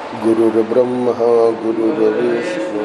गुरुर्ब्रह्मा गुरुर्विष्णु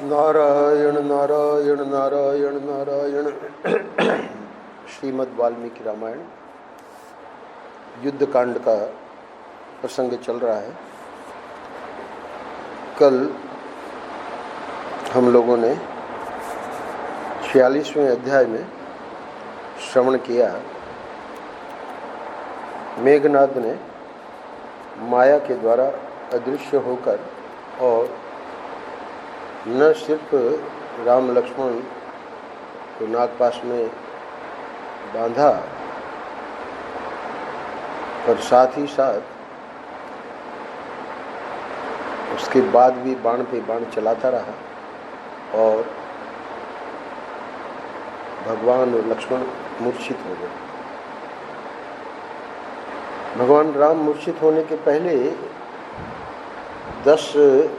नारायण नारायण नारायण नारायण। श्रीमद् वाल्मीकि रामायण युद्ध कांड का प्रसंग चल रहा है। कल हम लोगों ने 46वें अध्याय में श्रवण किया। मेघनाद ने माया के द्वारा अदृश्य होकर और न सिर्फ राम लक्ष्मण को नागपाश में बांधा, पर साथ ही साथ उसके बाद भी बाण पे बाण चलाता रहा और भगवान और लक्ष्मण मूर्छित हो गए। भगवान राम मूर्छित होने के पहले 10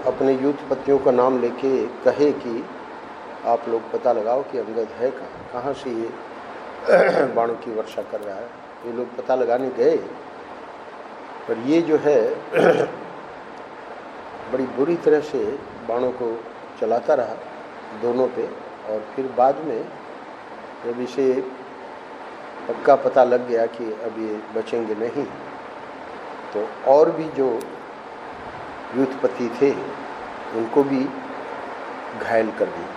अपने यूथपतियों का नाम लेके कहे कि आप लोग पता लगाओ कि अंगद है कहाँ से ये बाणों की वर्षा कर रहा है। ये लोग पता लगाने गए, पर ये जो है बड़ी बुरी तरह से बाणों को चलाता रहा दोनों पे। और फिर बाद में जब इसे पक्का पता लग गया कि अब ये बचेंगे नहीं, तो और भी जो यूथपति थे उनको भी घायल कर दिया।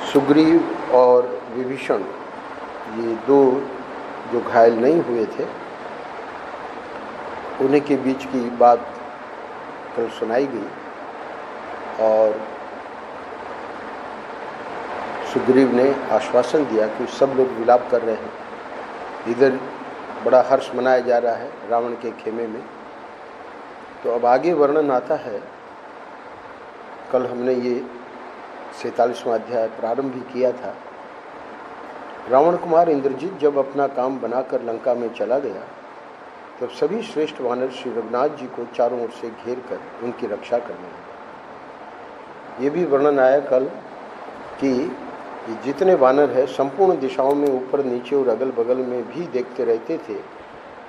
सुग्रीव और विभीषण ये दो जो घायल नहीं हुए थे, उन्हीं के बीच की बात कल सुनाई गई। और सुग्रीव ने आश्वासन दिया कि सब लोग विलाप कर रहे हैं, इधर बड़ा हर्ष मनाया जा रहा है रावण के खेमे में। तो अब आगे वर्णन आता है। कल हमने ये 47वां अध्याय प्रारंभ भी किया था। रावण कुमार इंद्रजीत जब अपना काम बनाकर लंका में चला गया, तब सभी श्रेष्ठ वानर श्री रघुनाथ जी को चारों ओर से घेर कर उनकी रक्षा करने लगे। ये भी वर्णन आया कल कि जितने वानर हैं संपूर्ण दिशाओं में ऊपर नीचे और अगल बगल में भी देखते रहते थे,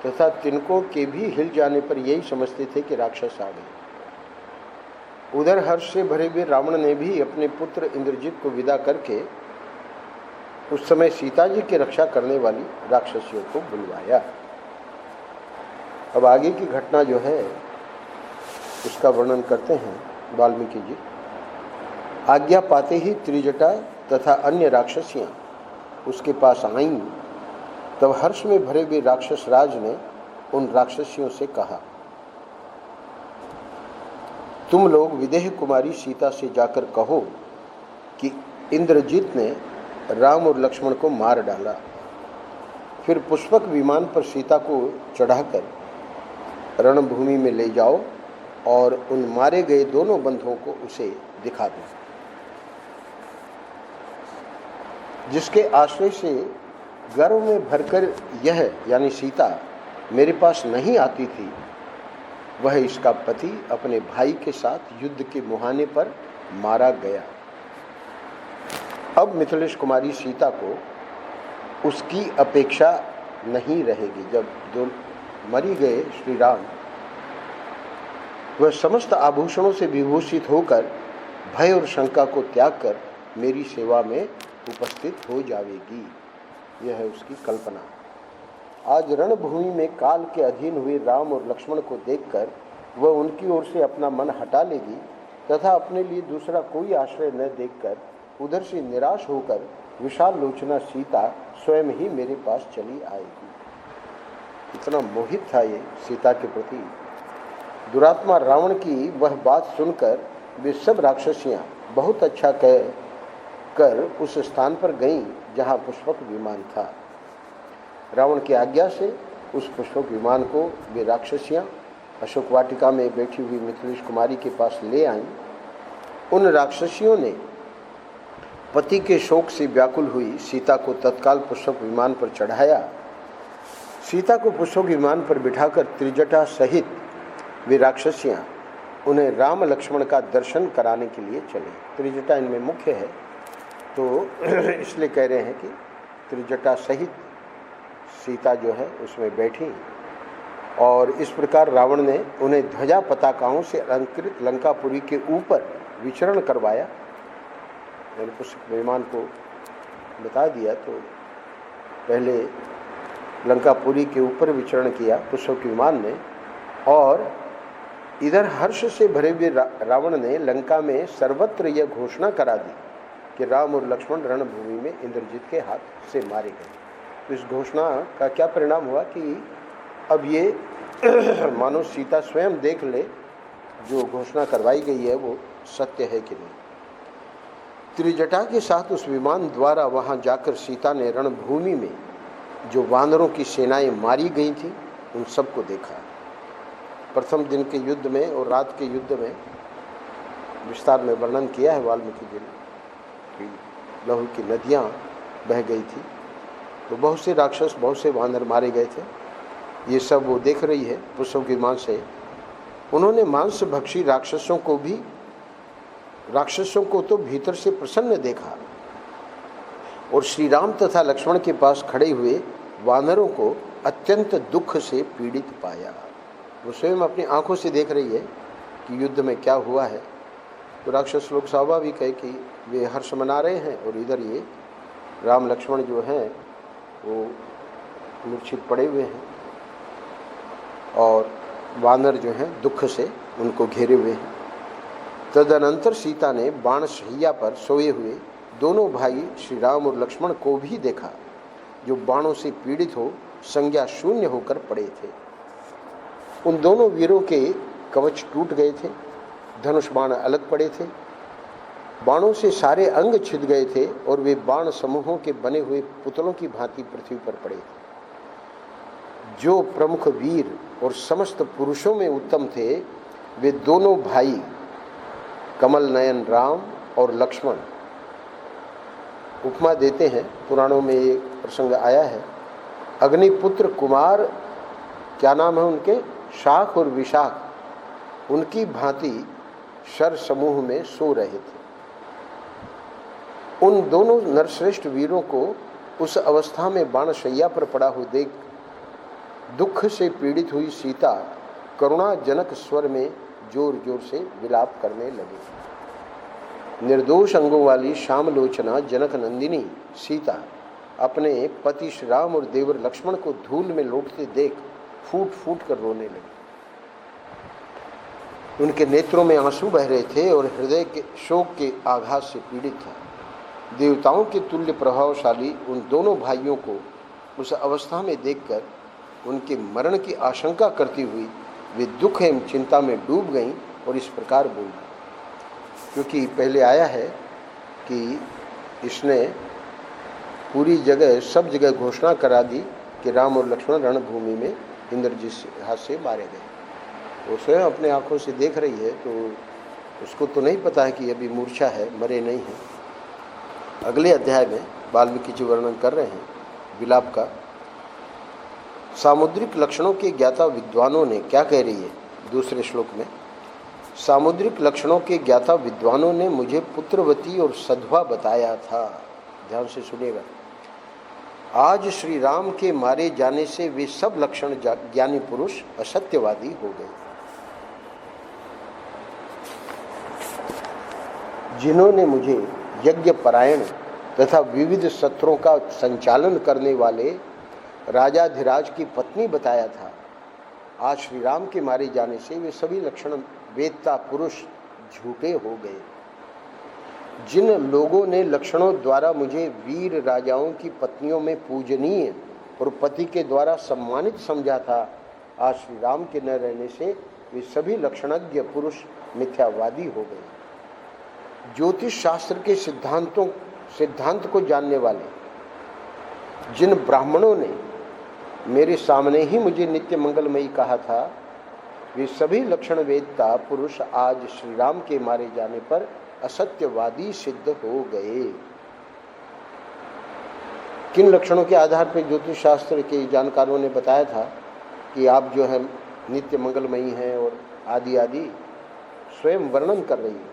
तथा तिनकों के भी हिल जाने पर यही समझते थे कि राक्षस आ गए। उधर हर्ष से भरे हुए रावण ने भी अपने पुत्र इंद्रजीत को विदा करके उस समय सीता जी की रक्षा करने वाली राक्षसियों को बुलवाया। अब आगे की घटना जो है उसका वर्णन करते हैं वाल्मीकि जी। आज्ञा पाते ही त्रिजटा तथा अन्य राक्षसियां उसके पास आईं। तब हर्ष में भरे हुए राक्षस राज ने उन राक्षसियों से कहा, तुम लोग विदेह कुमारी सीता से जाकर कहो कि इंद्रजीत ने राम और लक्ष्मण को मार डाला। फिर पुष्पक विमान पर सीता को चढ़ाकर रणभूमि में ले जाओ और उन मारे गए दोनों बंधुओं को उसे दिखा दो, जिसके आश्रय से गर्व में भरकर यह यानी सीता मेरे पास नहीं आती थी, वह इसका पति अपने भाई के साथ युद्ध के मुहाने पर मारा गया। अब मिथिलेश कुमारी सीता को उसकी अपेक्षा नहीं रहेगी। जब दो मरी गए श्री राम, वह समस्त आभूषणों से विभूषित होकर भय और शंका को त्याग कर मेरी सेवा में उपस्थित हो जाएगी। यह है उसकी कल्पना। आज रणभूमि में काल के अधीन हुए राम और लक्ष्मण को देखकर वह उनकी ओर से अपना मन हटा लेगी तथा अपने लिए दूसरा कोई आश्रय न देखकर उधर से निराश होकर विशाल लोचना सीता स्वयं ही मेरे पास चली आएगी। इतना मोहित था ये सीता के प्रति। दुरात्मा रावण की वह बात सुनकर वे सब राक्षसियां बहुत अच्छा कह कर उस स्थान पर गईं जहां पुष्पक विमान था। रावण की आज्ञा से उस पुष्पक विमान को वे राक्षसियां अशोक वाटिका में बैठी हुई मिथिलेश कुमारी के पास ले आईं। उन राक्षसियों ने पति के शोक से व्याकुल हुई सीता को तत्काल पुष्पक विमान पर चढ़ाया। सीता को पुष्पक विमान पर बिठाकर त्रिजटा सहित वे राक्षसियां उन्हें राम लक्ष्मण का दर्शन कराने के लिए चले। त्रिजटा इनमें मुख्य है, तो इसलिए कह रहे हैं कि त्रिजटा सहित सीता जो है उसमें बैठी, और इस प्रकार रावण ने उन्हें ध्वजा पताकाओं से अलंकृत लंकापुरी के ऊपर विचरण करवाया। मैंने पुष्पक विमान को बता दिया, तो पहले लंकापुरी के ऊपर विचरण किया पुष्पक विमान ने, और इधर हर्ष से भरे हुए रावण ने लंका में सर्वत्र यह घोषणा करा दी कि राम और लक्ष्मण रणभूमि में इंद्रजीत के हाथ से मारे गए। तो इस घोषणा का क्या परिणाम हुआ कि अब ये मानो सीता स्वयं देख ले जो घोषणा करवाई गई है वो सत्य है कि नहीं। त्रिजटा के साथ उस विमान द्वारा वहां जाकर सीता ने रणभूमि में जो वानरों की सेनाएं मारी गई थी उन सबको देखा। प्रथम दिन के युद्ध में और रात के युद्ध में विस्तार में वर्णन किया है वाल्मीकि जी ने कि लहू की नदियां बह गई थी, तो बहुत से राक्षस, बहुत से वानर मारे गए थे। ये सब वो देख रही है पुष्पक विमान से। उन्होंने मांस भक्षी राक्षसों को तो भीतर से प्रसन्न देखा, और श्री राम तथा लक्ष्मण के पास खड़े हुए वानरों को अत्यंत दुख से पीड़ित पाया। वो स्वयं अपनी आंखों से देख रही है कि युद्ध में क्या हुआ है। तो राक्षस लोग स्वाभाविक है कि वे हर्ष मना रहे हैं, और इधर ये राम लक्ष्मण जो हैं वो मूर्छित पड़े हुए हैं, और वानर जो हैं दुख से उनको घेरे हुए हैं। तदनंतर सीता ने बाण शैया पर सोए हुए दोनों भाई श्री राम और लक्ष्मण को भी देखा, जो बाणों से पीड़ित हो संज्ञा शून्य होकर पड़े थे। उन दोनों वीरों के कवच टूट गए थे, धनुष बाण अलग पड़े थे, बाणों से सारे अंग छिद गए थे, और वे बाण समूहों के बने हुए पुतलों की भांति पृथ्वी पर पड़े थे। जो प्रमुख वीर और समस्त पुरुषों में उत्तम थे वे दोनों भाई कमल नयन राम और लक्ष्मण। उपमा देते हैं, पुराणों में एक प्रसंग आया है, अग्निपुत्र कुमार, क्या नाम है उनके, शाख और विशाख, उनकी भांति शर समूह में सो रहे थे। उन दोनों नरश्रेष्ठ वीरों को उस अवस्था में बाणशैया पर पड़ा हुआ देख दुख से पीड़ित हुई सीता करुणाजनक स्वर में जोर जोर से विलाप करने लगी। निर्दोष अंगों वाली श्यामलोचना जनक नंदिनी सीता अपने पति श्री राम और देवर लक्ष्मण को धूल में लौटते देख फूट फूट कर रोने लगी। उनके नेत्रों में आंसू बह रहे थे और हृदय के शोक के आघात से पीड़ित था। देवताओं के तुल्य प्रभावशाली उन दोनों भाइयों को उस अवस्था में देखकर उनके मरण की आशंका करती हुई वे दुख एवं चिंता में डूब गईं और इस प्रकार बोली, क्योंकि पहले आया है कि इसने पूरी जगह सब जगह घोषणा करा दी कि राम और लक्ष्मण रणभूमि में इंद्रजीत के हाथ से मारे गए। वो स्वयं अपने आंखों से देख रही है, तो उसको तो नहीं पता है कि अभी मूर्छा है, मरे नहीं हैं। अगले अध्याय में वाल्मीकि जी वर्णन कर रहे हैं विलाप का। सामुद्रिक लक्षणों के ज्ञाता विद्वानों ने, क्या कह रही है दूसरे श्लोक में, सामुद्रिक लक्षणों के ज्ञाता विद्वानों ने मुझे पुत्रवती और सधवा बताया था। ध्यान से सुनिएगा। आज श्री राम के मारे जाने से वे सब लक्षण ज्ञानी पुरुष असत्यवादी हो गए। जिन्होंने मुझे यज्ञ परायण तथा विविध सत्रों का संचालन करने वाले राजाधिराज की पत्नी बताया था, आज श्री राम के मारे जाने से वे सभी लक्षण वेदता पुरुष झूठे हो गए। जिन लोगों ने लक्षणों द्वारा मुझे वीर राजाओं की पत्नियों में पूजनीय और पति के द्वारा सम्मानित समझा था, आज श्री राम के न रहने से वे सभी लक्षणज्ञ पुरुष मिथ्यावादी हो गए। ज्योतिष शास्त्र के सिद्धांत को जानने वाले जिन ब्राह्मणों ने मेरे सामने ही मुझे नित्य मंगलमयी कहा था, वे सभी लक्षण वेदता पुरुष आज श्री राम के मारे जाने पर असत्यवादी सिद्ध हो गए। किन लक्षणों के आधार पर ज्योतिष शास्त्र के जानकारों ने बताया था कि आप जो है नित्य मंगलमयी हैं और आदि आदि स्वयं वर्णन कर रही है।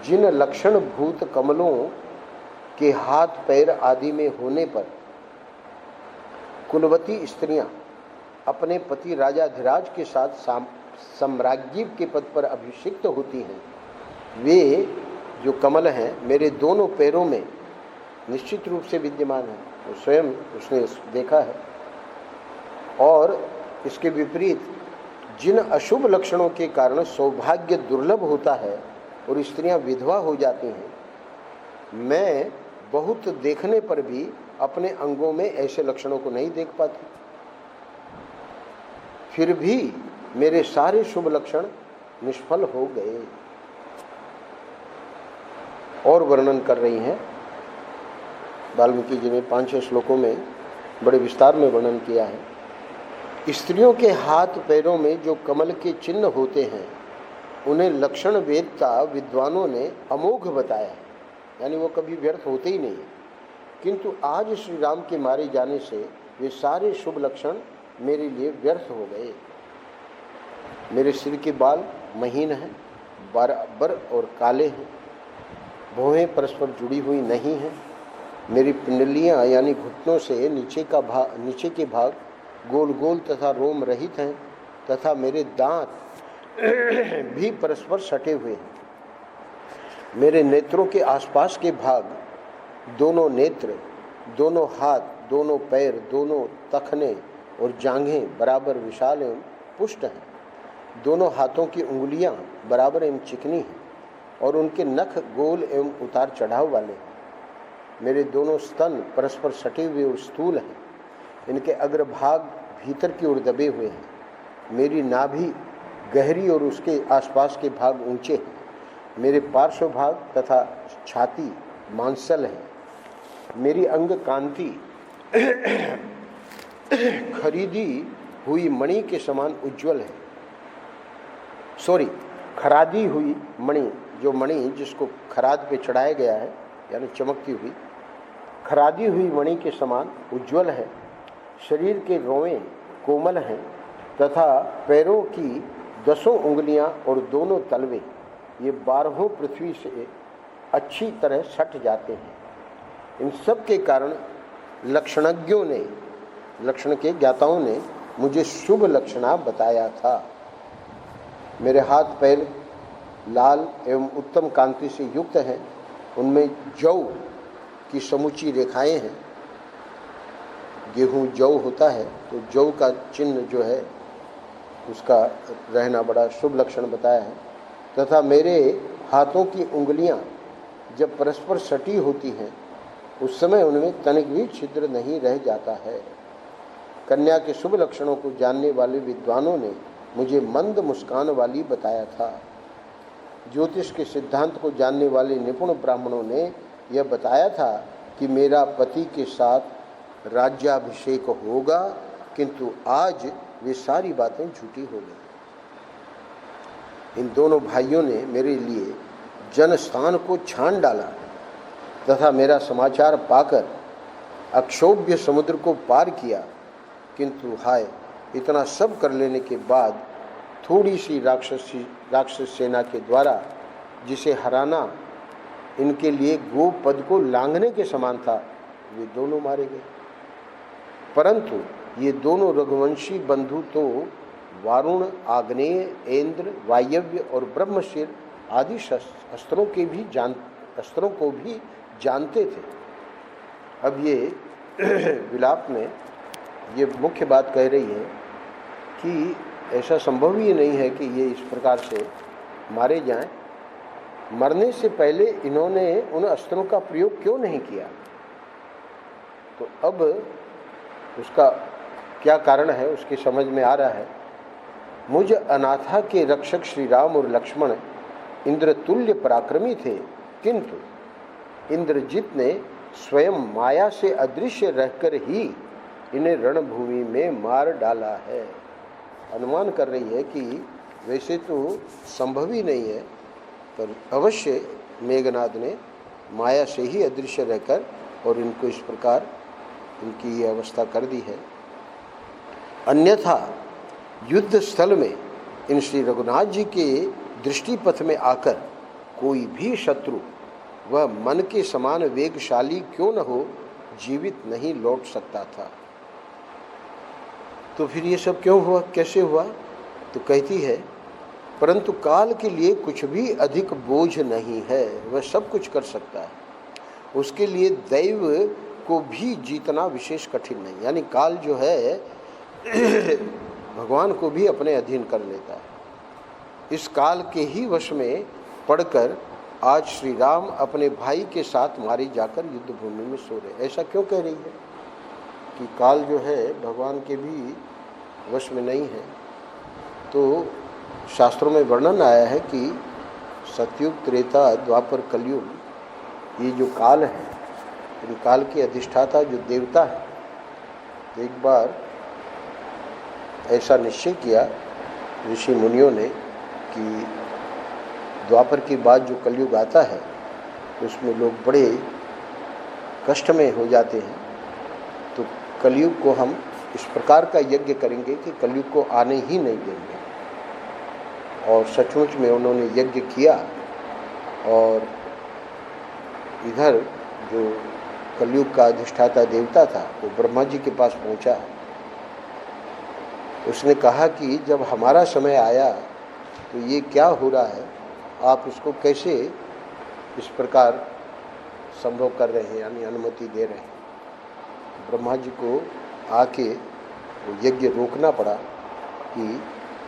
जिन लक्षण भूत कमलों के हाथ पैर आदि में होने पर कुलवती स्त्रियां अपने पति राजाधिराज के साथ सम्राज्ञी के पद पर अभिषिक्त होती हैं, वे जो कमल हैं मेरे दोनों पैरों में निश्चित रूप से विद्यमान है, वो स्वयं उसने देखा है। और इसके विपरीत जिन अशुभ लक्षणों के कारण सौभाग्य दुर्लभ होता है और स्त्रियां विधवा हो जाती हैं, मैं बहुत देखने पर भी अपने अंगों में ऐसे लक्षणों को नहीं देख पाती। फिर भी मेरे सारे शुभ लक्षण निष्फल हो गए। और वर्णन कर रही हैं वाल्मीकि जी ने 5-6 श्लोकों में बड़े विस्तार में वर्णन किया है। स्त्रियों के हाथ पैरों में जो कमल के चिन्ह होते हैं उन्हें लक्षण वेदता विद्वानों ने अमोघ बताया है, यानी वो कभी व्यर्थ होते ही नहीं। किंतु आज श्री राम के मारे जाने से वे सारे शुभ लक्षण मेरे लिए व्यर्थ हो गए। मेरे सिर के बाल महीन हैं, बराबर और काले हैं, भौहें परस्पर जुड़ी हुई नहीं हैं, मेरी पिंडलियां यानी घुटनों से नीचे के भाग गोल गोल तथा रोम रहित हैं, तथा मेरे दांत भी परस्पर सटे हुए हैं। मेरे नेत्रों के आसपास के भाग, दोनों नेत्र, दोनों हाथ, दोनों पैर, दोनों तखने और जांघें बराबर विशाल एवं पुष्ट हैं। दोनों हाथों की उंगलियां बराबर एवं चिकनी हैं और उनके नख गोल एवं उतार चढ़ाव वाले हैं। मेरे दोनों स्तन परस्पर सटे हुए और स्थूल हैं। इनके अग्रभाग भीतर की ओर दबे हुए हैं। मेरी नाभि गहरी और उसके आसपास के भाग ऊंचे हैं। मेरे पार्श्व भाग तथा छाती मांसल है। मेरी अंग कांति खरीदी हुई मणि के समान उज्जवल है। खरादी हुई मणि, जो मणि जिसको खराद पे चढ़ाया गया है यानी चमकती हुई, खरादी हुई मणि के समान उज्जवल है। शरीर के रोएं कोमल हैं तथा पैरों की 10 उंगलियां और दोनों तलवे ये 12 पृथ्वी से अच्छी तरह सट जाते हैं। इन सब के कारण लक्षणज्ञों ने, लक्षण के ज्ञाताओं ने मुझे शुभ लक्षणा बताया था। मेरे हाथ पैर लाल एवं उत्तम कांति से युक्त हैं। उनमें जौ की समूची रेखाएं हैं। गेहूं जौ होता है तो जौ का चिन्ह जो है उसका रहना बड़ा शुभ लक्षण बताया है। तथा मेरे हाथों की उंगलियां जब परस्पर सटी होती हैं उस समय उनमें तनिक भी छिद्र नहीं रह जाता है। कन्या के शुभ लक्षणों को जानने वाले विद्वानों ने मुझे मंद मुस्कान वाली बताया था। ज्योतिष के सिद्धांत को जानने वाले निपुण ब्राह्मणों ने यह बताया था कि मेरा पति के साथ राज्याभिषेक होगा, किंतु आज वे सारी बातें झूठी हो गई। इन दोनों भाइयों ने मेरे लिए जनस्थान को छान डाला तथा मेरा समाचार पाकर अक्षोभ्य समुद्र को पार किया। किंतु हाय, इतना सब कर लेने के बाद थोड़ी सी राक्षस सेना के द्वारा जिसे हराना इनके लिए गोपद को लांघने के समान था, वे दोनों मारे गए। परंतु ये दोनों रघुवंशी बंधु तो वारुण, आग्नेय, इंद्र, वायव्य और ब्रह्मशिर आदि अस्त्रों को भी जानते थे। अब ये विलाप में ये मुख्य बात कह रही है कि ऐसा संभव ही नहीं है कि ये इस प्रकार से मारे जाएं मरने से पहले इन्होंने उन अस्त्रों का प्रयोग क्यों नहीं किया? तो अब उसका क्या कारण है उसकी समझ में आ रहा है। मुझ अनाथा के रक्षक श्री राम और लक्ष्मण इंद्रतुल्य पराक्रमी थे, किंतु इंद्रजित ने स्वयं माया से अदृश्य रहकर ही इन्हें रणभूमि में मार डाला है। अनुमान कर रही है कि वैसे तो संभव ही नहीं है, पर अवश्य मेघनाद ने माया से ही अदृश्य रहकर और इनको इस प्रकार इनकी ये अवस्था कर दी है। अन्यथा युद्ध स्थल में इन श्री रघुनाथ जी के दृष्टिपथ में आकर कोई भी शत्रु वह मन के समान वेगशाली क्यों न हो, जीवित नहीं लौट सकता था। तो फिर ये सब क्यों हुआ, कैसे हुआ? तो कहती है, परंतु काल के लिए कुछ भी अधिक बोझ नहीं है, वह सब कुछ कर सकता है। उसके लिए दैव को भी जीतना विशेष कठिन नहीं, यानी काल जो है भगवान को भी अपने अधीन कर लेता है। इस काल के ही वश में पड़कर आज श्री राम अपने भाई के साथ मारे जाकर युद्ध भूमि में सो रहे। ऐसा क्यों कह रही है कि काल जो है भगवान के भी वश में नहीं है? तो शास्त्रों में वर्णन आया है कि सतयुग, त्रेता, द्वापर, कलयुग, ये जो काल है, इन काल के अधिष्ठाता जो देवता है, एक बार ऐसा निश्चय किया ऋषि मुनियों ने कि द्वापर के बाद जो कलयुग आता है उसमें लोग बड़े कष्ट में हो जाते हैं, तो कलयुग को हम इस प्रकार का यज्ञ करेंगे कि कलयुग को आने ही नहीं देंगे। और सचमुच में उन्होंने यज्ञ किया और इधर जो कलयुग का अधिष्ठाता देवता था वो ब्रह्मा जी के पास पहुंचा। उसने कहा कि जब हमारा समय आया तो ये क्या हो रहा है, आप इसको कैसे इस प्रकार संभव कर रहे हैं, यानी अनुमति दे रहे हैं। ब्रह्मा जी को आके वो यज्ञ रोकना पड़ा कि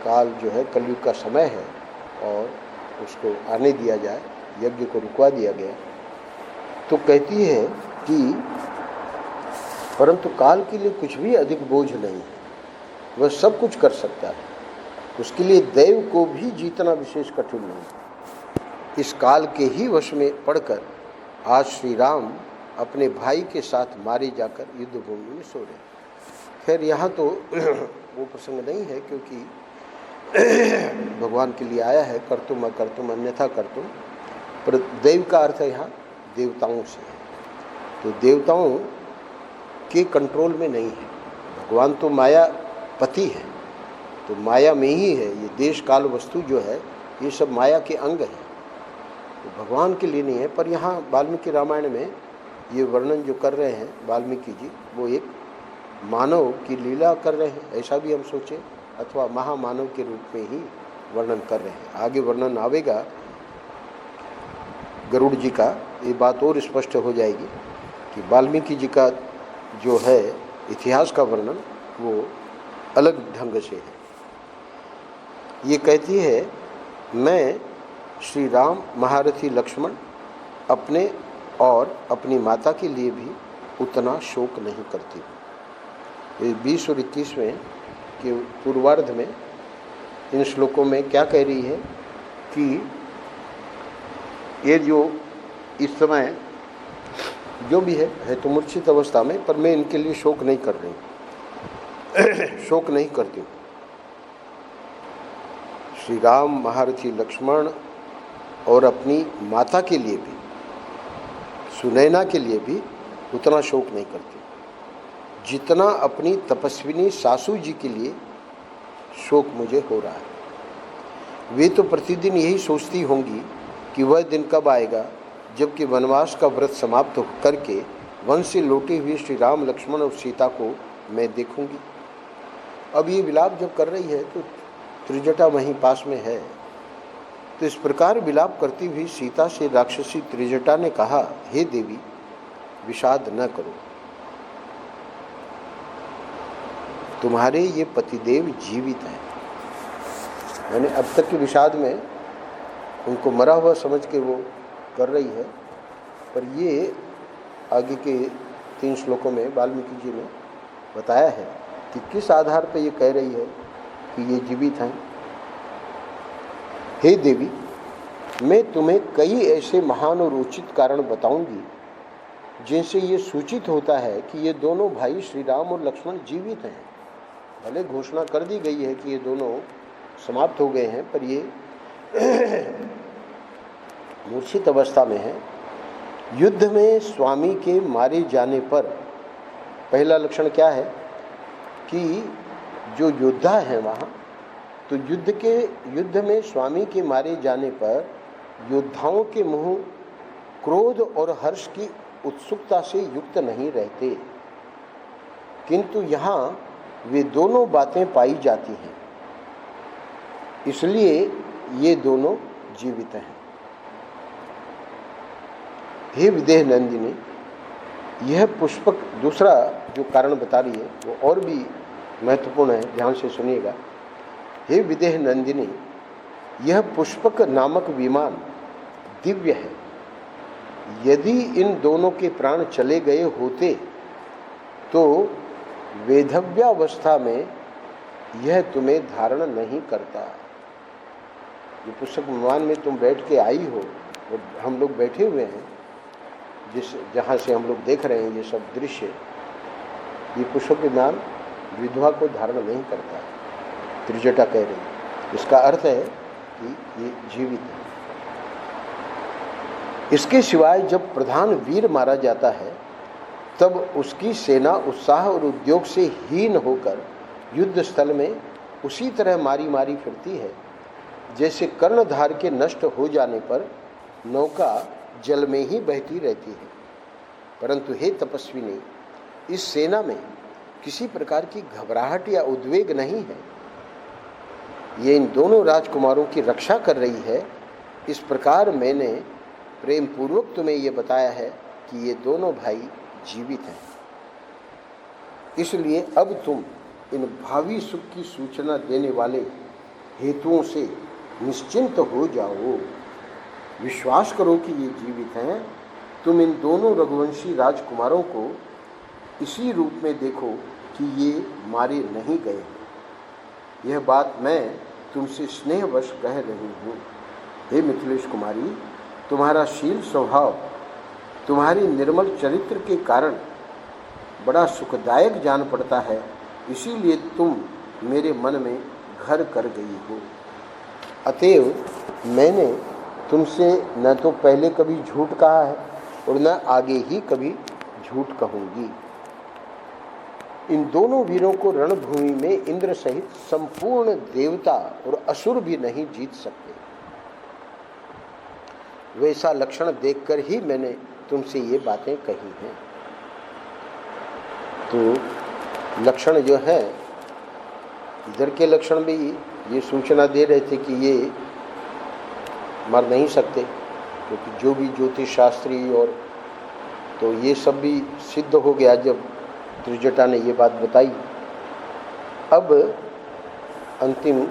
काल जो है कलयुग का समय है और उसको आने दिया जाए, यज्ञ को रुकवा दिया गया। तो कहती है कि परंतु काल के लिए कुछ भी अधिक बोझ नहीं है, वह सब कुछ कर सकता है। उसके लिए दैव को भी जीतना विशेष कठिन नहीं। इस काल के ही वश में पड़कर आज श्री राम अपने भाई के साथ मारे जाकर युद्ध भूमि में सो रहे। खैर यहाँ तो वो प्रसंग नहीं है, क्योंकि भगवान के लिए आया है कर्तुम अकर्तुम अन्यथा कर्तुम, पर दैव का अर्थ है यहाँ देवताओं से। तो देवताओं के कंट्रोल में नहीं है, भगवान तो माया पति है, तो माया में ही है। ये देश काल वस्तु जो है ये सब माया के अंग हैं, तो भगवान के लिए नहीं है। पर यहाँ वाल्मीकि रामायण में ये वर्णन जो कर रहे हैं वाल्मीकि जी, वो एक मानव की लीला कर रहे हैं, ऐसा भी हम सोचें, अथवा महामानव के रूप में ही वर्णन कर रहे हैं। आगे वर्णन आवेगा गरुड़ जी का, ये बात और स्पष्ट हो जाएगी कि वाल्मीकि जी का जो है इतिहास का वर्णन वो अलग ढंग से है। ये कहती है, मैं श्री राम, महारथी लक्ष्मण अपने और अपनी माता के लिए भी उतना शोक नहीं करती हूँ। ये 20 और 21 में के पूर्वार्ध में इन श्लोकों में क्या कह रही है कि ये जो इस समय जो भी है तो मूर्छित अवस्था में, पर मैं इनके लिए शोक नहीं कर रही शोक नहीं करती हूँ। श्री राम, महारथी लक्ष्मण और अपनी माता के लिए भी, सुनैना के लिए भी उतना शोक नहीं करती जितना अपनी तपस्विनी सासू जी के लिए शोक मुझे हो रहा है। वे तो प्रतिदिन यही सोचती होंगी कि वह दिन कब आएगा जबकि वनवास का व्रत समाप्त करके वन से लौटे हुए श्री राम, लक्ष्मण और सीता को मैं देखूंगी। अब ये विलाप जब कर रही है तो त्रिजटा वहीं पास में है। तो इस प्रकार विलाप करती हुई सीता से राक्षसी त्रिजटा ने कहा, हे देवी, विषाद न करो, तुम्हारे ये पतिदेव जीवित हैं। यानी अब तक के विषाद में उनको मरा हुआ समझ के वो कर रही है। पर ये आगे के 3 श्लोकों में वाल्मीकि जी ने बताया है कि किस आधार पर ये कह रही है कि ये जीवित हैं। हे देवी, मैं तुम्हें कई ऐसे महान और उचित कारण बताऊंगी जिनसे ये सूचित होता है कि ये दोनों भाई श्री राम और लक्ष्मण जीवित हैं। भले घोषणा कर दी गई है कि ये दोनों समाप्त हो गए हैं, पर ये मूर्छित अवस्था में है। युद्ध में स्वामी के मारे जाने पर पहला लक्षण क्या है कि जो योद्धा है वहाँ, तो युद्ध में स्वामी के मारे जाने पर योद्धाओं के मुंह क्रोध और हर्ष की उत्सुकता से युक्त नहीं रहते, किंतु यहाँ वे दोनों बातें पाई जाती हैं, इसलिए ये दोनों जीवित हैं। हे विदेह नंदिनी, यह पुष्पक, दूसरा जो कारण बता रही है वो और भी महत्वपूर्ण है, ध्यान से सुनिएगा। हे विदेह नंदिनी, यह पुष्पक नामक विमान दिव्य है। यदि इन दोनों के प्राण चले गए होते तो वेधव्यावस्था में यह तुम्हें धारण नहीं करता। ये पुष्पक विमान में तुम बैठ के आई हो और हम लोग बैठे हुए हैं, जहाँ से हम लोग देख रहे हैं ये सब दृश्य, ये पुष्पक विमान विधवा को धारण नहीं करता। त्रिजटा कह रही है, इसका अर्थ है कि ये जीवित है। इसके सिवाय जब प्रधान वीर मारा जाता है तब उसकी सेना उत्साह और उद्योग से हीन होकर युद्ध स्थल में उसी तरह मारी मारी फिरती है जैसे कर्णधार के नष्ट हो जाने पर नौका जल में ही बहती रहती है। परंतु हे तपस्विनी, इस सेना में किसी प्रकार की घबराहट या उद्वेग नहीं है। ये इन दोनों राजकुमारों की रक्षा कर रही है। इस प्रकार मैंने प्रेम पूर्वक तुम्हें ये बताया है कि ये दोनों भाई जीवित हैं। इसलिए अब तुम इन भावी सुख की सूचना देने वाले हेतुओं से निश्चिंत हो जाओ। विश्वास करो कि ये जीवित हैं। तुम इन दोनों रघुवंशी राजकुमारों को इसी रूप में देखो कि ये मारे नहीं गए। यह बात मैं तुमसे स्नेहवश कह रही हूँ। हे मिथिलेश कुमारी, तुम्हारा शील स्वभाव तुम्हारी निर्मल चरित्र के कारण बड़ा सुखदायक जान पड़ता है, इसीलिए तुम मेरे मन में घर कर गई हो। अतएव मैंने तुमसे न तो पहले कभी झूठ कहा है और न आगे ही कभी झूठ कहूँगी। इन दोनों वीरों को रणभूमि में इंद्र सहित संपूर्ण देवता और असुर भी नहीं जीत सकते। वैसा लक्षण देखकर ही मैंने तुमसे ये बातें कही हैं। तो लक्षण जो है, इधर के लक्षण भी ये सूचना दे रहे थे कि ये मर नहीं सकते, क्योंकि जो भी ज्योतिष शास्त्री और तो ये सब भी सिद्ध हो गया जब त्रिजटा ने ये बात बताई। अब अंतिम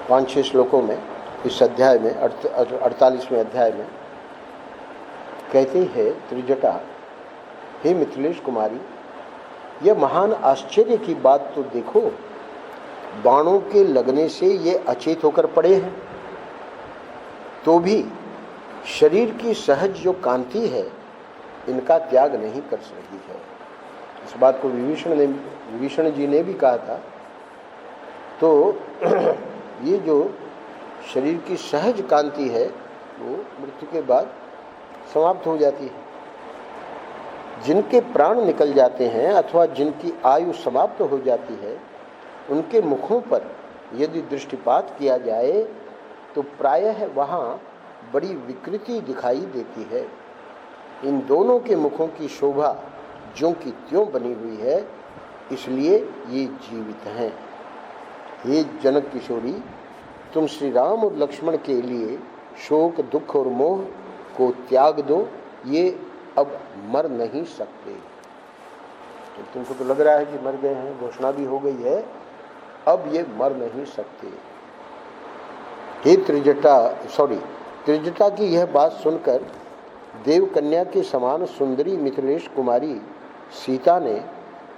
5-6 श्लोकों में इस अध्याय में 48वें अध्याय में कहते हैं त्रिजटा, हे मिथिलेश कुमारी, यह महान आश्चर्य की बात तो देखो। बाणों के लगने से ये अचेत होकर पड़े हैं, तो भी शरीर की सहज जो कांति है इनका त्याग नहीं कर रही है। इस बात को विभीषण जी ने भी कहा था। तो ये जो शरीर की सहज कांति है वो मृत्यु के बाद समाप्त हो जाती है। जिनके प्राण निकल जाते हैं अथवा जिनकी आयु समाप्त हो जाती है, उनके मुखों पर यदि दृष्टिपात किया जाए तो प्रायः वहाँ बड़ी विकृति दिखाई देती है। इन दोनों के मुखों की शोभा ज्यों की त्यों बनी हुई है, इसलिए ये जीवित हैं। हे जनक किशोरी, तुम श्री राम और लक्ष्मण के लिए शोक, दुख और मोह को त्याग दो। ये अब मर नहीं सकते। तो तुमको तो लग रहा है कि मर गए हैं, घोषणा भी हो गई है, अब ये मर नहीं सकते। हे त्रिजटा, त्रिजटा की यह बात सुनकर देवकन्या के समान सुंदरी मिथिलेश कुमारी सीता ने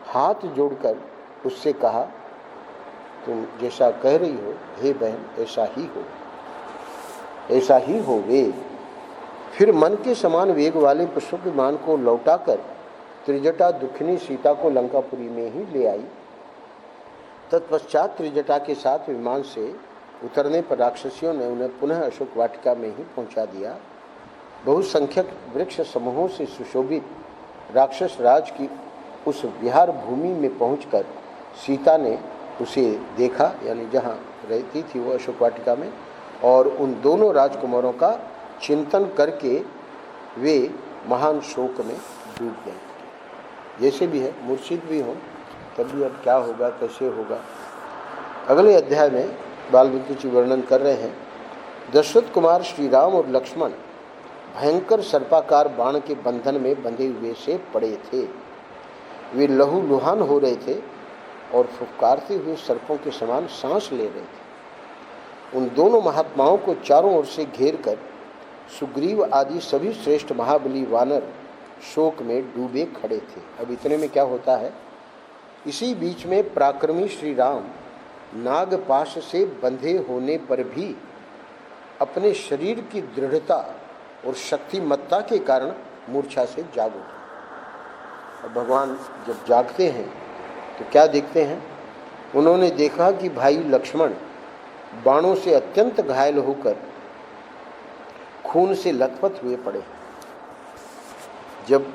हाथ जोड़कर उससे कहा, तुम जैसा कह रही हो हे बहन, ऐसा ही हो वे। फिर मन के समान वेग वाले पुष्पक विमान को लौटाकर त्रिजटा दुखिनी सीता को लंकापुरी में ही ले आई। तत्पश्चात त्रिजटा के साथ विमान से उतरने पर राक्षसियों ने उन्हें पुनः अशोक वाटिका में ही पहुंचा दिया। बहुसंख्यक वृक्ष समूहों से सुशोभित राक्षस राज की उस विहार भूमि में पहुंचकर सीता ने उसे देखा, यानी जहाँ रहती थी वो अशोक वाटिका में, और उन दोनों राजकुमारों का चिंतन करके वे महान शोक में डूब गए। जैसे भी है, मूर्छित भी हो तब भी अब क्या होगा, कैसे होगा। अगले अध्याय में वाल्मीकि जी वर्णन कर रहे हैं। दशरथ कुमार श्री राम और लक्ष्मण भयंकर सर्पाकार बाण के बंधन में बंधे हुए से पड़े थे। वे लहूलुहान हो रहे थे और फुफकारते हुए सर्पों के समान सांस ले रहे थे। उन दोनों महात्माओं को चारों ओर से घेर कर सुग्रीव आदि सभी श्रेष्ठ महाबली वानर शोक में डूबे खड़े थे। अब इतने में क्या होता है, इसी बीच में पराक्रमी श्री राम नागपाश से बंधे होने पर भी अपने शरीर की दृढ़ता और शक्तिमत्ता के कारण मूर्छा से जाग उठे। और भगवान जब जागते हैं तो क्या देखते हैं, उन्होंने देखा कि भाई लक्ष्मण बाणों से अत्यंत घायल होकर खून से लथपथ हुए पड़े। जब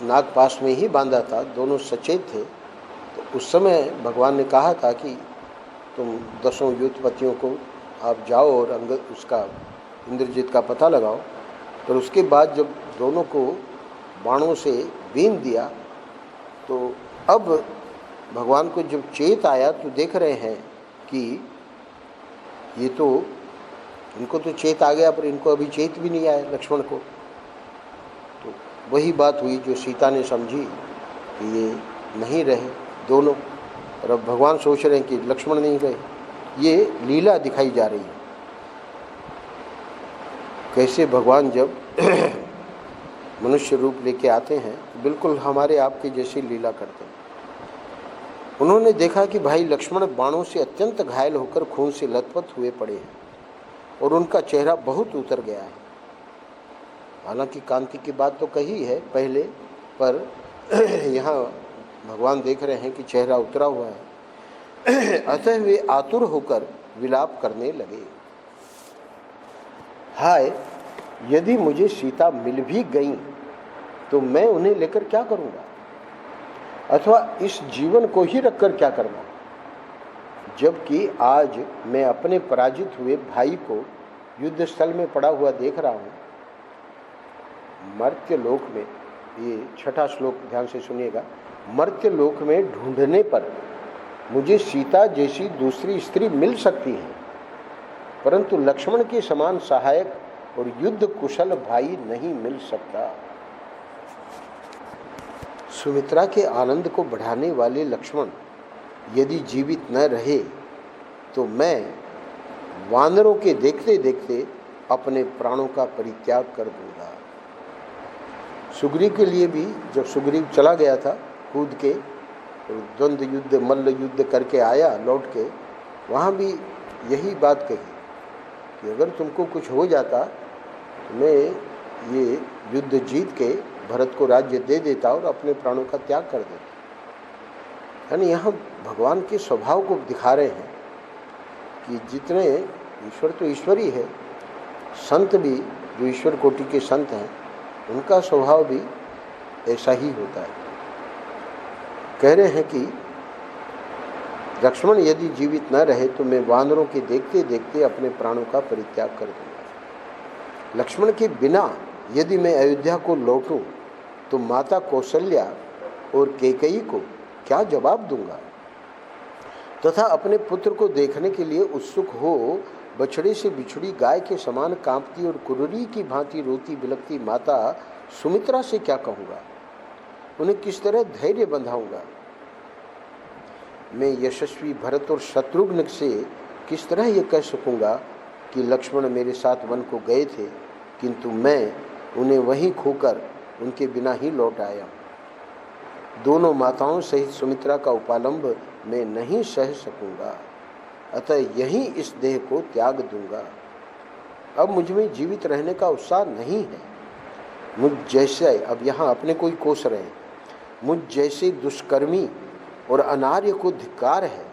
नागपाश में ही बांधा था, दोनों सचेत थे, तो उस समय भगवान ने कहा था कि तुम 10 युद्धपतियों को आप जाओ और उसका इंद्रजीत का पता लगाओ। पर उसके बाद जब दोनों को बाणों से बीन दिया तो अब भगवान को जब चेत आया तो देख रहे हैं कि ये तो, इनको तो चेत आ गया पर इनको अभी चेत भी नहीं आया लक्ष्मण को। तो वही बात हुई जो सीता ने समझी कि ये नहीं रहे दोनों, और अब भगवान सोच रहे हैं कि लक्ष्मण नहीं रहे। ये लीला दिखाई जा रही है, कैसे भगवान जब मनुष्य रूप लेके आते हैं बिल्कुल हमारे आपके जैसी लीला करते हैं। उन्होंने देखा कि भाई लक्ष्मण बाणों से अत्यंत घायल होकर खून से लथपथ हुए पड़े हैं और उनका चेहरा बहुत उतर गया है। हालांकि कांति की बात तो कही है पहले, पर यहाँ भगवान देख रहे हैं कि चेहरा उतरा हुआ है। अतः वे आतुर होकर विलाप करने लगे। हाय, यदि मुझे सीता मिल भी गई तो मैं उन्हें लेकर क्या करूँगा, अथवा इस जीवन को ही रखकर क्या करना, जबकि आज मैं अपने पराजित हुए भाई को युद्ध स्थल में पड़ा हुआ देख रहा हूँ। मर्त्य लोक में, ये 6ठा श्लोक ध्यान से सुनिएगा, मर्त्य लोक में ढूंढने पर मुझे सीता जैसी दूसरी स्त्री मिल सकती है, परंतु लक्ष्मण के समान सहायक और युद्ध कुशल भाई नहीं मिल सकता। सुमित्रा के आनंद को बढ़ाने वाले लक्ष्मण यदि जीवित न रहे तो मैं वानरों के देखते देखते अपने प्राणों का परित्याग कर दूंगा। सुग्रीव के लिए भी जब सुग्रीव चला गया था कूद के और द्वंद्व युद्ध मल्ल युद्ध करके आया लौट के, वहाँ भी यही बात कही कि अगर तुमको कुछ हो जाता तो मैं ये युद्ध जीत के भरत को राज्य दे देता और अपने प्राणों का त्याग कर देता। यानी यहाँ भगवान के स्वभाव को दिखा रहे हैं कि जितने ईश्वर तो ईश्वर ही है, संत भी जो ईश्वर कोटि के संत हैं उनका स्वभाव भी ऐसा ही होता है। कह रहे हैं कि लक्ष्मण यदि जीवित न रहे तो मैं वानरों के देखते देखते अपने प्राणों का परित्याग कर दूंगा। लक्ष्मण के बिना यदि मैं अयोध्या को लौटूं तो माता कौशल्या और कैकेयी को क्या जवाब दूंगा, तथा अपने पुत्र को देखने के लिए उत्सुक हो बछड़े से बिछड़ी गाय के समान कांपती और कुर्री की भांति रोती बिलखती माता सुमित्रा से क्या कहूँगा, उन्हें किस तरह धैर्य बंधाऊंगा। मैं यशस्वी भरत और शत्रुघ्न से किस तरह ये कह सकूँगा कि लक्ष्मण मेरे साथ वन को गए थे, किंतु मैं उन्हें वहीं खोकर उनके बिना ही लौट आया। दोनों माताओं सहित सुमित्रा का उपालंब मैं नहीं सह सकूंगा, अतः यहीं इस देह को त्याग दूंगा। अब मुझ में जीवित रहने का उत्साह नहीं है। मुझ जैसे, अब यहाँ अपने कोई कोस रहे हैं, मुझ जैसे दुष्कर्मी और अनार्य को धिक्कार है,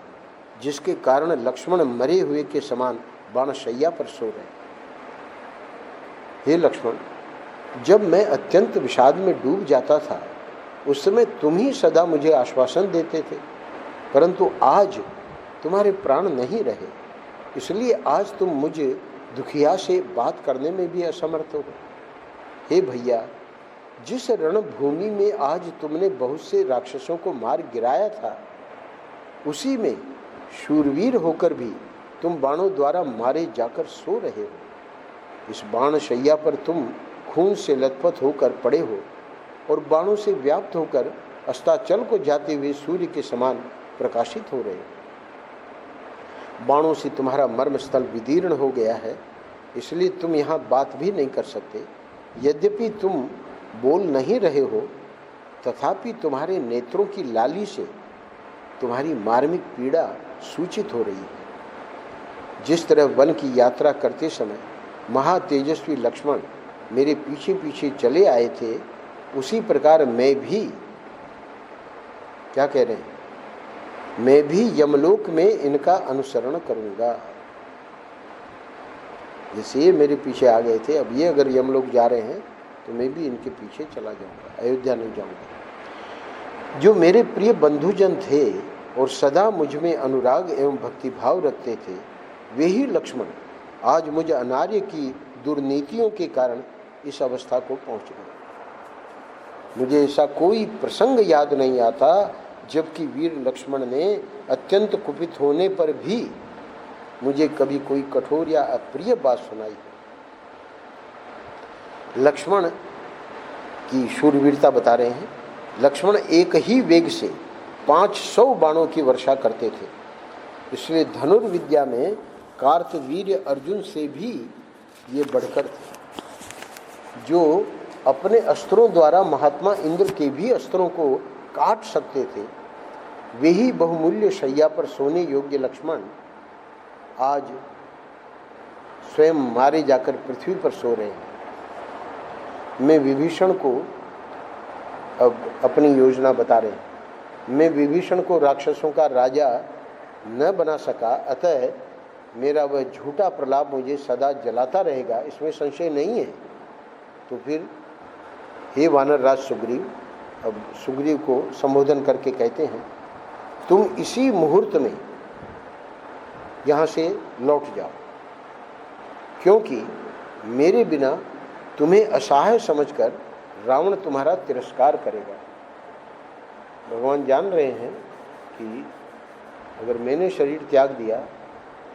जिसके कारण लक्ष्मण मरे हुए के समान बाणशैया पर सो रहे। हे लक्ष्मण, जब मैं अत्यंत विषाद में डूब जाता था, उस समय तुम ही सदा मुझे आश्वासन देते थे, परंतु आज तुम्हारे प्राण नहीं रहे, इसलिए आज तुम मुझे दुखिया से बात करने में भी असमर्थ हो। हे भैया, जिस रणभूमि में आज तुमने बहुत से राक्षसों को मार गिराया था, उसी में शूरवीर होकर भी तुम बाणों द्वारा मारे जाकर सो रहे हो। इस बाण शैया पर तुम खून से लथपथ होकर पड़े हो और बाणों से व्याप्त होकर अस्ताचल को जाते हुए सूर्य के समान प्रकाशित हो रहे हो। बाणों से तुम्हारा मर्म स्थल विदीर्ण हो गया है, इसलिए तुम यहाँ बात भी नहीं कर सकते। यद्यपि तुम बोल नहीं रहे हो, तथापि तुम्हारे नेत्रों की लाली से तुम्हारी मार्मिक पीड़ा सूचित हो रही है। जिस तरह वन की यात्रा करते समय महातेजस्वी लक्ष्मण मेरे पीछे पीछे चले आए थे, उसी प्रकार मैं भी, क्या कह रहे हैं, मैं भी यमलोक में इनका अनुसरण करूंगा। जैसे ये मेरे पीछे आ गए थे, अब ये अगर यमलोक जा रहे हैं तो मैं भी इनके पीछे चला जाऊंगा, अयोध्या नहीं जाऊंगा। जो मेरे प्रिय बंधुजन थे और सदा मुझ में अनुराग एवं भक्तिभाव रखते थे, वे ही लक्ष्मण आज मुझ अनार्य की दुर्नीतियों के कारण इस अवस्था को पहुंच गए। मुझे ऐसा कोई प्रसंग याद नहीं आता जबकि वीर लक्ष्मण ने अत्यंत कुपित होने पर भी मुझे कभी कोई कठोर या अप्रिय बात सुनाई। लक्ष्मण की शूरवीरता बता रहे हैं। लक्ष्मण एक ही वेग से 500 बाणों की वर्षा करते थे, इसलिए धनुर्विद्या में कार्तवीर्य अर्जुन से भी ये बढ़कर थे, जो अपने अस्त्रों द्वारा महात्मा इंद्र के भी अस्त्रों को काट सकते थे। वे ही बहुमूल्य शैया पर सोने योग्य लक्ष्मण आज स्वयं मारे जाकर पृथ्वी पर सो रहे हैं। मैं विभीषण को अब अपनी योजना बता रहे हैं। मैं विभीषण को राक्षसों का राजा न बना सका, अतः मेरा वह झूठा प्रलाप मुझे सदा जलाता रहेगा, इसमें संशय नहीं है। तो फिर हे वानर राज सुग्रीव, अब सुग्रीव को संबोधन करके कहते हैं, तुम इसी मुहूर्त में यहाँ से लौट जाओ, क्योंकि मेरे बिना तुम्हें असहाय समझकर रावण तुम्हारा तिरस्कार करेगा। भगवान जान रहे हैं कि अगर मैंने शरीर त्याग दिया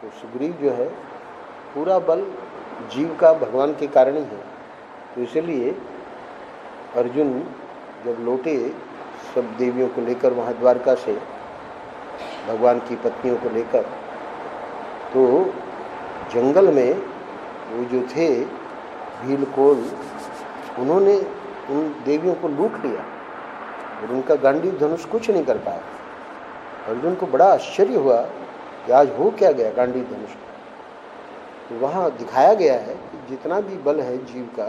तो सुग्रीव जो है पूरा बल जीव का भगवान के कारण ही है। तो इसलिए अर्जुन जब लौटे सब देवियों को लेकर वहाँ द्वारका से, भगवान की पत्नियों को लेकर, तो जंगल में वो जो थे भीलकोल, उन्होंने उन देवियों को लूट लिया और उनका गांडीव धनुष कुछ नहीं कर पाया। अर्जुन को बड़ा आश्चर्य हुआ कि आज हो क्या गया गांडीव धनुष। तो वहाँ दिखाया गया है कि जितना भी बल है जीव का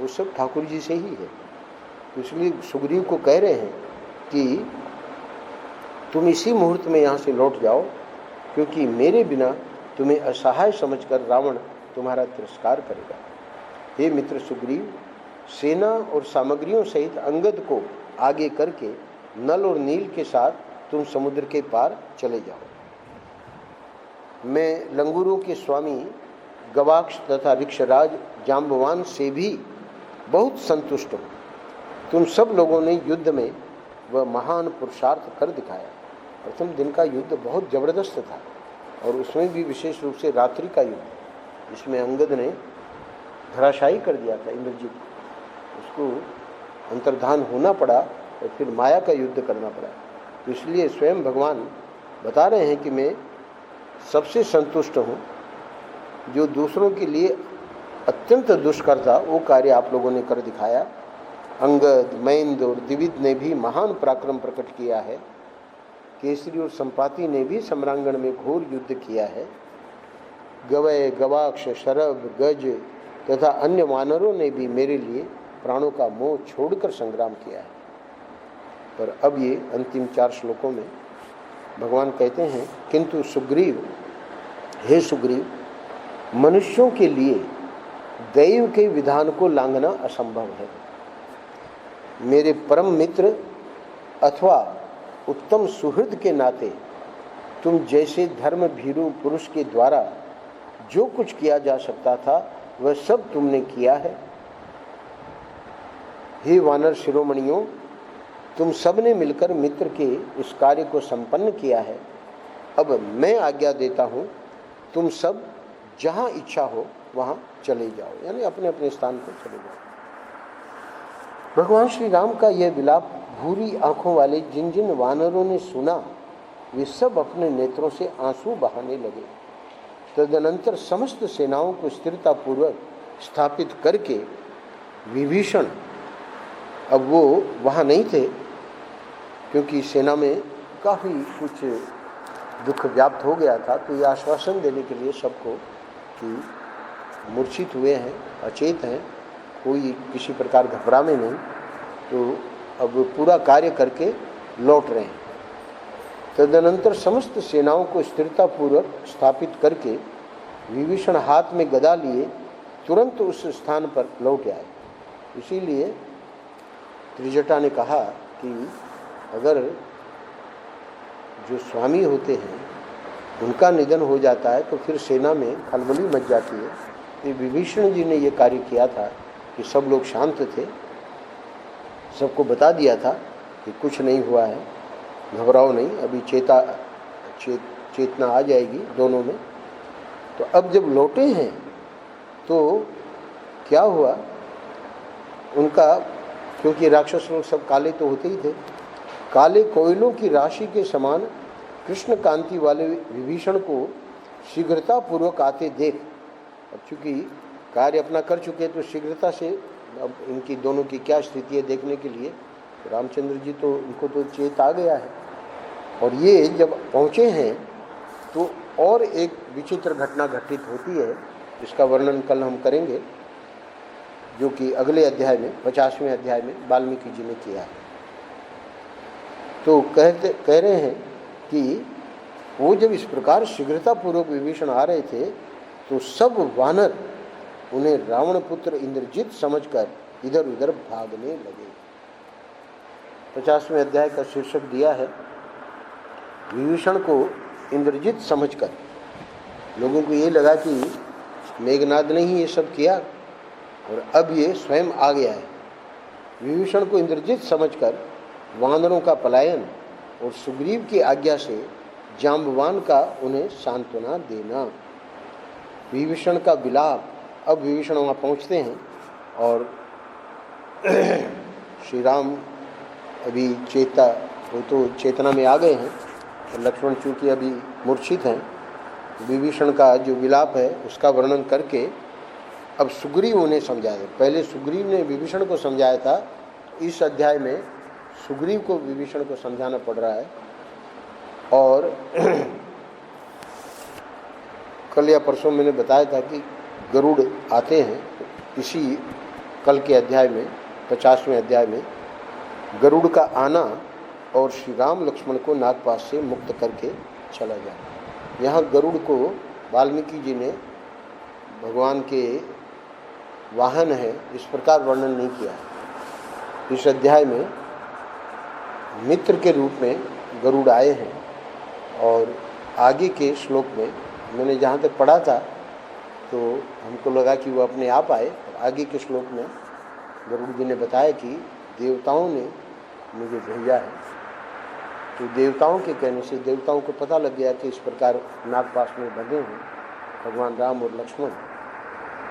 वो सब ठाकुर जी से ही है। तो इसलिए सुग्रीव को कह रहे हैं कि तुम इसी मुहूर्त में यहाँ से लौट जाओ, क्योंकि मेरे बिना तुम्हें असहाय समझकर रावण तुम्हारा तिरस्कार करेगा। हे मित्र सुग्रीव, सेना और सामग्रियों सहित अंगद को आगे करके नल और नील के साथ तुम समुद्र के पार चले जाओ। मैं लंगूरों के स्वामी गवाक्ष तथा ऋक्षराज जाम्बवान से भी बहुत संतुष्ट हूँ। तुम सब लोगों ने युद्ध में वह महान पुरुषार्थ कर दिखाया। प्रथम दिन का युद्ध बहुत जबरदस्त था और उसमें भी विशेष रूप से रात्रि का युद्ध, जिसमें अंगद ने धराशायी कर दिया था इंद्रजीत, उसको अंतर्धान होना पड़ा और फिर माया का युद्ध करना पड़ा। तो इसलिए स्वयं भगवान बता रहे हैं कि मैं सबसे संतुष्ट हूँ। जो दूसरों के लिए अत्यंत दुष्कर था वो कार्य आप लोगों ने कर दिखाया। अंगद, महेंद्र और द्विविद ने भी महान पराक्रम प्रकट किया है। केसरी और संपाति ने भी सम्रांगण में घोर युद्ध किया है। गवय, गवाक्ष, शरभ, गज तथा अन्य वानरों ने भी मेरे लिए प्राणों का मोह छोड़कर संग्राम किया है। पर अब ये अंतिम 4 श्लोकों में भगवान कहते हैं, किंतु सुग्रीव, हे सुग्रीव, मनुष्यों के लिए दैव के विधान को लांघना असंभव है। मेरे परम मित्र अथवा उत्तम सुहृद के नाते तुम जैसे धर्म भीरू पुरुष के द्वारा जो कुछ किया जा सकता था वह सब तुमने किया है। हे वानर शिरोमणियों, तुम सब ने मिलकर मित्र के उस कार्य को संपन्न किया है। अब मैं आज्ञा देता हूँ, तुम सब जहाँ इच्छा हो वहाँ चले जाओ, यानी अपने अपने स्थान पर चले जाओ। भगवान श्री राम का यह विलाप भूरी आंखों वाले जिन जिन वानरों ने सुना वे सब अपने नेत्रों से आंसू बहाने लगे। तदनंतर समस्त सेनाओं को स्थिरतापूर्वक स्थापित करके विभीषण, अब वो वहाँ नहीं थे क्योंकि सेना में काफ़ी कुछ दुख व्याप्त हो गया था, तो ये आश्वासन देने के लिए सबको कि मूर्छित हुए हैं, अचेत हैं, कोई किसी प्रकार घबरा में नहीं, तो अब पूरा कार्य करके लौट रहे हैं। तदनंतर समस्त सेनाओं को स्थिरतापूर्वक स्थापित करके विभीषण हाथ में गदा लिए तुरंत उस स्थान पर लौट आए। इसीलिए त्रिजटा ने कहा कि अगर जो स्वामी होते हैं उनका निधन हो जाता है तो फिर सेना में खलबली मच जाती है। तो विभीषण जी ने ये कार्य किया था कि सब लोग शांत थे, सबको बता दिया था कि कुछ नहीं हुआ है, घबराओ नहीं, अभी चेतना आ जाएगी दोनों में। तो अब जब लौटे हैं तो क्या हुआ, उनका, क्योंकि राक्षस लोग सब काले तो होते ही थे, काले कोयलों की राशि के समान कृष्ण कांति वाले विभीषण को शीघ्रता पूर्वक आते देख, अब चूंकि कार्य अपना कर चुके तो शीघ्रता से अब इनकी दोनों की क्या स्थिति है देखने के लिए रामचंद्र जी तो इनको तो चेत आ गया है। और ये जब पहुँचे हैं तो और एक विचित्र घटना घटित होती है, जिसका वर्णन कल हम करेंगे, जो कि अगले अध्याय में 50वें अध्याय में वाल्मीकि जी ने किया है। तो कह रहे हैं कि वो जब इस प्रकार शीघ्रतापूर्वक विभीषण आ रहे थे तो सब वानर उन्हें रावण पुत्र इंद्रजित समझकर इधर उधर भागने लगे। 50वें अध्याय का शीर्षक दिया है विभीषण को इंद्रजित समझकर। लोगों को ये लगा कि मेघनाद ने ही ये सब किया और अब ये स्वयं आ गया है। विभीषण को इंद्रजित समझकर वानरों का पलायन और सुग्रीव की आज्ञा से जाम्बवान का उन्हें सांत्वना देना। विभीषण का विलाप। अब विभीषण वहाँ पहुँचते हैं और श्री राम अभी वो तो चेतना में आ गए हैं, और लक्ष्मण चूँकि अभी मूर्छित हैं। विभीषण का जो विलाप है उसका वर्णन करके अब सुग्रीव उन्हें समझाए। पहले सुग्रीव ने विभीषण को समझाया था, इस अध्याय में सुग्रीव को विभीषण को समझाना पड़ रहा है। और कल या परसों मैंने बताया था कि गरुड़ आते हैं, इसी कल के अध्याय में 50वें अध्याय में गरुड़ का आना और श्री राम लक्ष्मण को नागपाश से मुक्त करके चला जाए। यहाँ गरुड़ को वाल्मीकि जी ने भगवान के वाहन है इस प्रकार वर्णन नहीं किया। इस अध्याय में मित्र के रूप में गरुड़ आए हैं और आगे के श्लोक में मैंने जहाँ तक पढ़ा था तो हमको लगा कि वो अपने आप आए। आगे के श्लोक में गरुड़ जी ने बताया कि देवताओं ने मुझे भेजा है। तो देवताओं के कहने से देवताओं को पता लग गया कि इस प्रकार नागपाश में बंधे हैं भगवान राम और लक्ष्मण।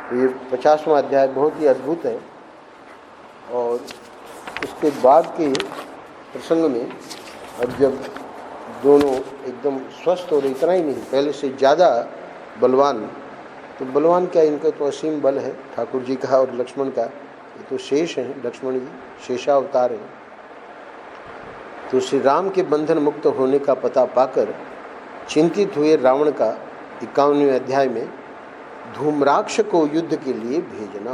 तो ये 50वां अध्याय बहुत ही अद्भुत है। और उसके बाद के प्रसंग में अब जब दोनों एकदम स्वस्थ और इतना ही नहीं, पहले से ज़्यादा बलवान तो बलवान क्या, इनका तो असीम बल है ठाकुर जी का और लक्ष्मण का। ये तो शेष हैं, लक्ष्मण जी शेषावतार हैं। तो श्री राम के बंधन मुक्त होने का पता पाकर चिंतित हुए रावण का 51वें अध्याय में धूम्राक्ष को युद्ध के लिए भेजना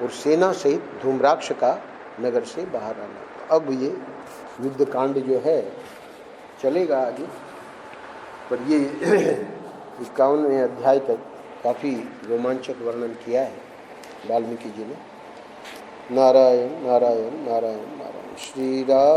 और सेना सहित धूम्राक्ष का नगर से बाहर आना। अब ये युद्ध कांड जो है चलेगा आगे, पर ये 51वें अध्याय तक काफ़ी रोमांचक वर्णन किया है वाल्मीकि जी ने। नारायण नारायण नारायण नारायण। श्री राम।